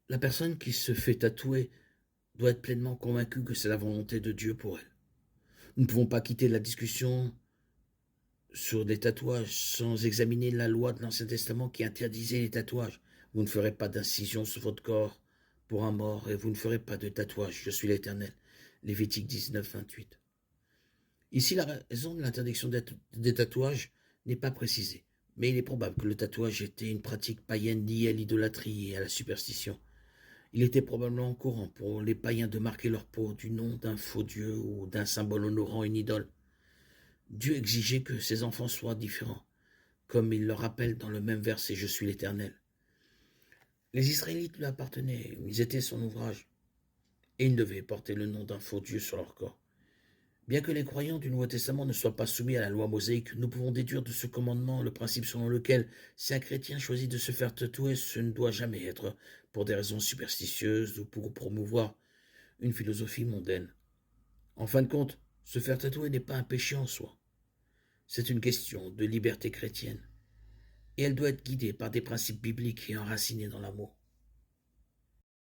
La personne qui se fait tatouer doit être pleinement convaincue que c'est la volonté de Dieu pour elle. Nous ne pouvons pas quitter la discussion sur des tatouages sans examiner la loi de l'Ancien Testament qui interdisait les tatouages. Vous ne ferez pas d'incision sur votre corps pour un mort et vous ne ferez pas de tatouage. Je suis l'Éternel. Lévitique 19, 28. Ici, la raison de l'interdiction des tatouages n'est pas précisée, mais il est probable que le tatouage était une pratique païenne liée à l'idolâtrie et à la superstition. Il était probablement courant pour les païens de marquer leur peau du nom d'un faux dieu ou d'un symbole honorant une idole. Dieu exigeait que ses enfants soient différents, comme il leur rappelle dans le même verset « Je suis l'Éternel ». Les Israélites lui appartenaient, ils étaient son ouvrage, et ils ne devaient porter le nom d'un faux dieu sur leur corps. Bien que les croyants du Nouveau Testament ne soient pas soumis à la loi mosaïque, nous pouvons déduire de ce commandement le principe selon lequel si un chrétien choisit de se faire tatouer, ce ne doit jamais être pour des raisons superstitieuses ou pour promouvoir une philosophie mondaine. En fin de compte, se faire tatouer n'est pas un péché en soi. C'est une question de liberté chrétienne. Et elle doit être guidée par des principes bibliques et enracinés dans l'amour.